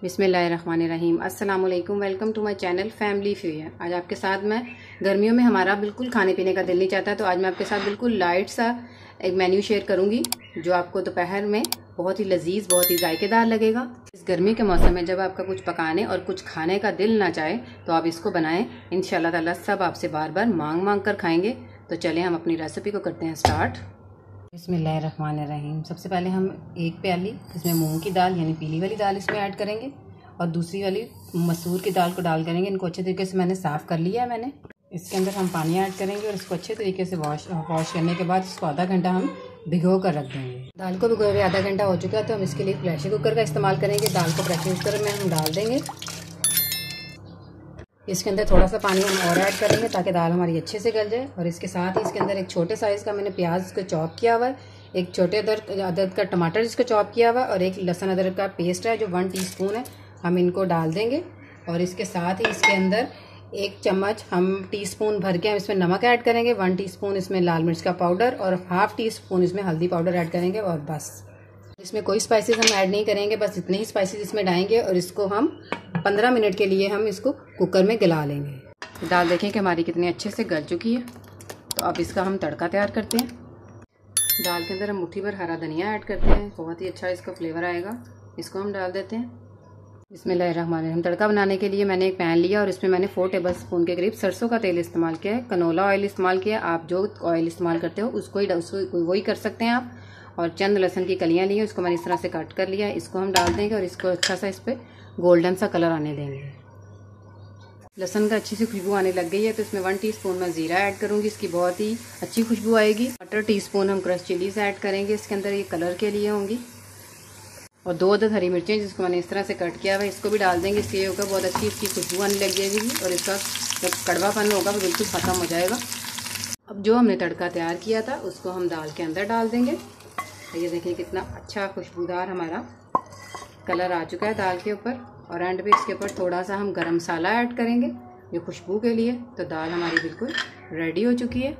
बिस्मिल्लाहिर्रहमानिर्रहीम। अस्सलाम वालेकुम। Welcome to my channel family fusion. आज आपके साथ मैं गर्मियों में हमारा बिल्कुल खाने पीने का दिल नहीं चाहता, तो आज मैं आपके साथ बिल्कुल लाइट सा एक मेन्यू शेयर करूंगी जो आपको दोपहर में बहुत ही लजीज, बहुत ही जायकेदार लगेगा। इस गर्मी के मौसम में जब आपका कुछ पकाने और कुछ खाने का दिल ना चाहे तो आप इसको बनाएं। इंशाल्लाह ताला सब आपसे बार बार मांग मांग कर खाएंगे। तो चलें हम अपनी रेसिपी को करते हैं स्टार्ट। बिस्मिल्लाहिर्रहमानिर्रहीम। सबसे पहले हम एक प्याली इसमें मूंग की दाल यानी पीली वाली दाल इसमें ऐड करेंगे और दूसरी वाली मसूर की दाल को डाल करेंगे। इनको अच्छे तरीके से मैंने साफ़ कर लिया है। मैंने इसके अंदर हम पानी ऐड करेंगे और इसको अच्छे तरीके से वॉश करने के बाद इसको आधा घंटा हम भिगो कर रख देंगे। दाल को भिगोए हुए आधा घंटा हो चुका है, तो हम इसके लिए प्रेशर कुकर का इस्तेमाल करेंगे। दाल को प्रेशर कुकर में हम डाल देंगे। इसके अंदर थोड़ा सा पानी हम और ऐड करेंगे ताकि दाल हमारी अच्छे से गल जाए। और इसके साथ ही इसके अंदर एक छोटे साइज़ का मैंने प्याज को चॉप किया हुआ है, एक छोटे अदरक का टमाटर जिसको चॉप किया हुआ है और एक लहसुन अदरक का पेस्ट है जो 1 टीस्पून है, हम इनको डाल देंगे। और इसके साथ ही इसके अंदर 1 चम्मच हम टीस्पून भर के हम इसमें नमक ऐड करेंगे, 1 टीस्पून इसमें लाल मिर्च का पाउडर और ½ टीस्पून इसमें हल्दी पाउडर ऐड करेंगे। और बस इसमें कोई स्पाइसेस हम ऐड नहीं करेंगे, बस इतने ही स्पाइसेस इसमें डालेंगे और इसको हम 15 मिनट के लिए हम इसको कुकर में गला लेंगे। दाल देखें कि हमारी कितनी अच्छे से गल चुकी है। तो अब इसका हम तड़का तैयार करते हैं। दाल के अंदर हम मुट्ठी भर हरा धनिया ऐड करते हैं, बहुत ही अच्छा इसका फ्लेवर आएगा। इसको हम डाल देते हैं। बिस्मिल्लाहिर्रहमानिर्रहीम। तड़का बनाने के लिए मैंने एक पैन लिया और इसमें मैंने 4 टेबल स्पून के करीब सरसों का तेल इस्तेमाल किया है। कनोला ऑयल इस्तेमाल किया। आप जो ऑयल इस्तेमाल करते हो उसको वही कर सकते हैं आप। और चंद लहसुन की कलियां ली हैं, उसको मैंने इस तरह से कट कर लिया है। इसको हम डाल देंगे और इसको अच्छा सा इस पर गोल्डन सा कलर आने देंगे। लहसुन का अच्छी सी खुशबू आने लग गई है, तो इसमें 1 टीस्पून मैं जीरा ऐड करूंगी। इसकी बहुत ही अच्छी खुशबू आएगी। 1/4 टीस्पून हम क्रश चिलीज ऐड करेंगे इसके अंदर, ये कलर के लिए होंगी। और 2 अदद हरी मिर्चें जिसको मैंने इस तरह से कट किया हुआ है, इसको भी डाल देंगे। इससे ये होगा बहुत अच्छी इसकी खुशबू आने लग जाएगी और इसका जब कड़वापन होगा वो बिल्कुल ख़त्म हो जाएगा। अब जो हमने तड़का तैयार किया था उसको हम दाल के अंदर डाल देंगे। ये देखिए कितना अच्छा खुशबूदार हमारा कलर आ चुका है दाल के ऊपर। और एंड पे इसके ऊपर थोड़ा सा हम गरम मसाला ऐड करेंगे ये खुशबू के लिए। तो दाल हमारी बिल्कुल रेडी हो चुकी है।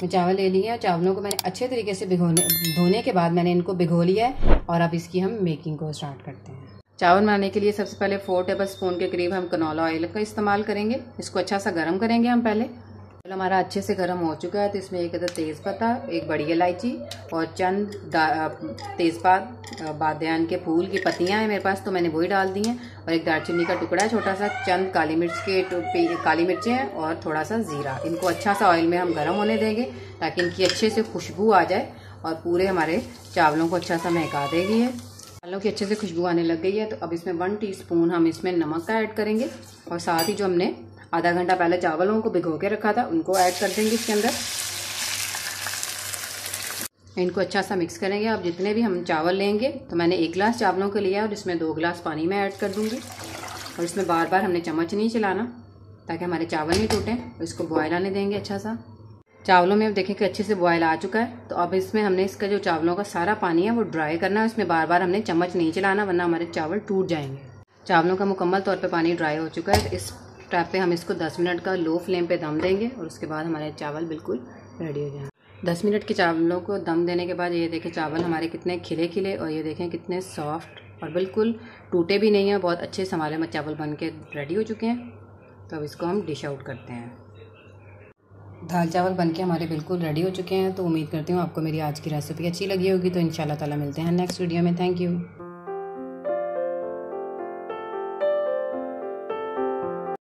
मैं चावल ले लिए हैं। चावलों को मैंने अच्छे तरीके से धोने के बाद मैंने इनको भिगो लिया है और अब इसकी हम मेकिंग को स्टार्ट करते हैं। चावल बनाने के लिए सबसे पहले 4 टेबल स्पून के करीब हम कनोला ऑयल का इस्तेमाल करेंगे। इसको अच्छा सा गर्म करेंगे हम पहले। हमारा अच्छे से गर्म हो चुका है, तो इसमें एक अदद तेज़पत्ता, एक बड़ी इलायची और चंद तेज़पात बादयान के फूल की पत्तियां हैं मेरे पास, तो मैंने वही डाल दी हैं। और एक दालचीनी का टुकड़ा छोटा सा, चंद काली मिर्चें हैं और थोड़ा सा ज़ीरा। इनको अच्छा सा ऑयल में हम गर्म होने देंगे ताकि इनकी अच्छे से खुशबू आ जाए और पूरे हमारे चावलों को अच्छा सा महका देगी है। चावलों की अच्छे से खुशबू आने लग गई है, तो अब इसमें 1 टीस्पून हम इसमें नमक का ऐड करेंगे और साथ ही जो हमने आधा घंटा पहले चावलों को भिगो के रखा था उनको ऐड कर देंगे इसके अंदर। इनको अच्छा सा मिक्स करेंगे। अब जितने भी हम चावल लेंगे, तो मैंने 1 गिलास चावलों को लिया और इसमें 2 गिलास पानी में ऐड कर दूंगी। और इसमें बार बार हमने चम्मच नहीं चलाना ताकि हमारे चावल नहीं टूटें। इसको बॉयल आने देंगे अच्छा सा। चावलों में अब देखें कि अच्छे से बॉयल आ चुका है, तो अब इसमें हमने इसका जो चावलों का सारा पानी है वो ड्राई करना है। इसमें बार बार हमने चम्मच नहीं चलाना वरना हमारे चावल टूट जाएंगे। चावलों का मुकम्मल तौर पर पानी ड्राई हो चुका है, तो इस टाइप पे हम इसको 10 मिनट का लो फ्लेम पे दम देंगे और उसके बाद हमारे चावल बिल्कुल रेडी हो जाएंगे। 10 मिनट के चावलों को दम देने के बाद ये देखें चावल हमारे कितने खिले खिले और ये देखें कितने सॉफ्ट और बिल्कुल टूटे भी नहीं हैं। बहुत अच्छे से हमारे चावल बन के रेडी हो चुके हैं। तो अब इसको हम डिश आउट करते हैं। दाल चावल बन के हमारे बिल्कुल रेडी हो चुके हैं। तो उम्मीद करती हूँ आपको मेरी आज की रेसिपी अच्छी लगी होगी। तो इंशाल्लाह ताला मिलते हैं नेक्स्ट वीडियो में। Thank you.